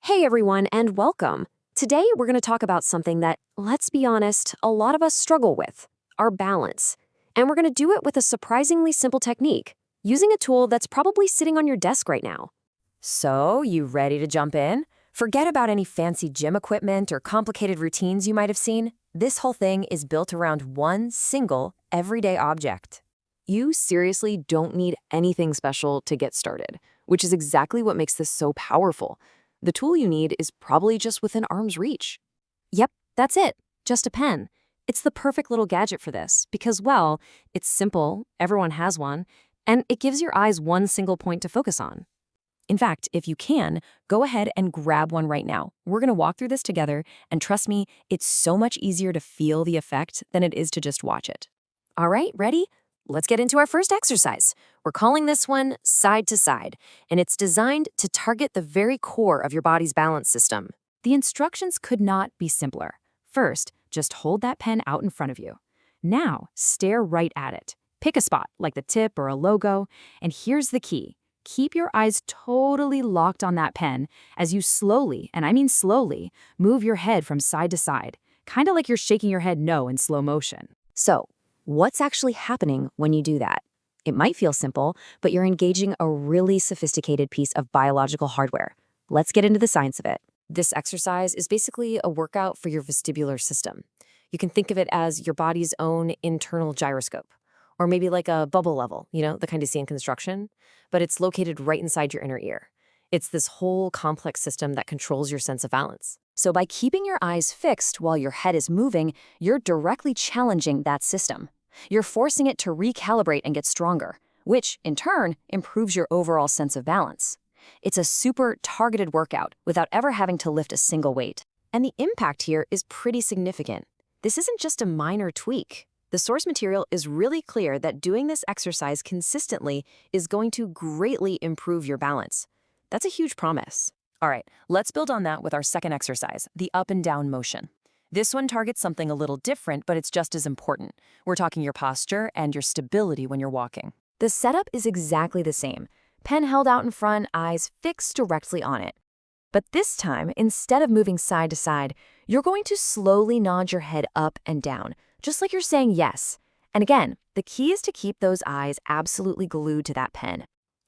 Hey everyone, and welcome. Today we're going to talk about something that, let's be honest, a lot of us struggle with our balance. And we're going to do it with a surprisingly simple technique, using a tool that's probably sitting on your desk right now. So, you ready to jump in? Forget about any fancy gym equipment or complicated routines you might have seen. This whole thing is built around one single, everyday object. You seriously don't need anything special to get started, which is exactly what makes this so powerful. The tool you need is probably just within arm's reach. Yep, that's it. Just a pen. It's the perfect little gadget for this because, well, it's simple, everyone has one, and it gives your eyes one single point to focus on. In fact, if you can, go ahead and grab one right now. We're going to walk through this together, and trust me, it's so much easier to feel the effect than it is to just watch it. All right, ready? Let's get into our first exercise. We're calling this one side to side, and it's designed to target the very core of your body's balance system. The instructions could not be simpler. First, just hold that pen out in front of you. Now, stare right at it. Pick a spot, like the tip or a logo, and here's the key. Keep your eyes totally locked on that pen as you slowly, and I mean slowly, move your head from side to side, kind of like you're shaking your head no in slow motion. So, what's actually happening when you do that? It might feel simple, but you're engaging a really sophisticated piece of biological hardware. Let's get into the science of it. This exercise is basically a workout for your vestibular system. You can think of it as your body's own internal gyroscope, or maybe like a bubble level, the kind you see in construction, but it's located right inside your inner ear. It's this whole complex system that controls your sense of balance. So by keeping your eyes fixed while your head is moving, you're directly challenging that system. You're forcing it to recalibrate and get stronger, which, in turn, improves your overall sense of balance. It's a super targeted workout without ever having to lift a single weight. And the impact here is pretty significant. This isn't just a minor tweak. The source material is really clear that doing this exercise consistently is going to greatly improve your balance. That's a huge promise. All right, let's build on that with our second exercise, the up and down motion. This one targets something a little different, but it's just as important. We're talking your posture and your stability when you're walking. The setup is exactly the same. Pen held out in front, eyes fixed directly on it. But this time, instead of moving side to side, you're going to slowly nod your head up and down, just like you're saying yes. And again, the key is to keep those eyes absolutely glued to that pen.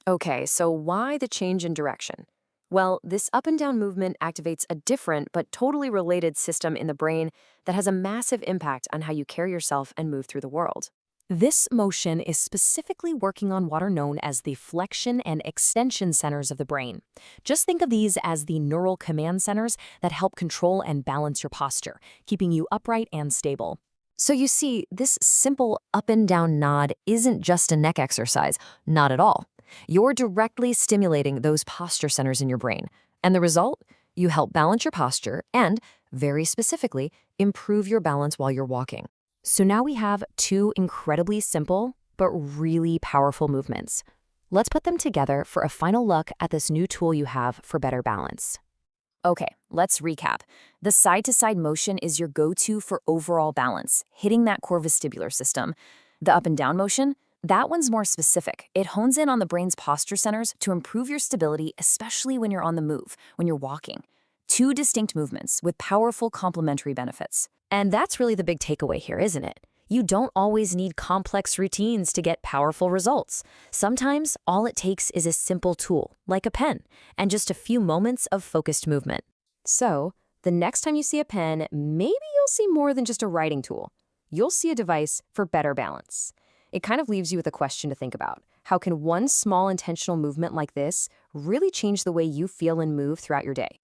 Okay, so why the change in direction? Well, this up and down movement activates a different but totally related system in the brain that has a massive impact on how you carry yourself and move through the world. This motion is specifically working on what are known as the flexion and extension centers of the brain. Just think of these as the neural command centers that help control and balance your posture, keeping you upright and stable. So you see, this simple up and down nod isn't just a neck exercise, not at all. You're directly stimulating those posture centers in your brain. And the result? You help balance your posture and, very specifically, improve your balance while you're walking. So now we have two incredibly simple, but really powerful movements. Let's put them together for a final look at this new tool you have for better balance. Okay, let's recap. The side-to-side motion is your go-to for overall balance, hitting that core vestibular system. The up and down motion? That one's more specific. It hones in on the brain's posture centers to improve your stability, especially when you're on the move, when you're walking. Two distinct movements with powerful complementary benefits. And that's really the big takeaway here, isn't it? You don't always need complex routines to get powerful results. Sometimes all it takes is a simple tool, like a pen, and just a few moments of focused movement. So, the next time you see a pen, maybe you'll see more than just a writing tool. You'll see a device for better balance. It kind of leaves you with a question to think about. How can one small intentional movement like this really change the way you feel and move throughout your day?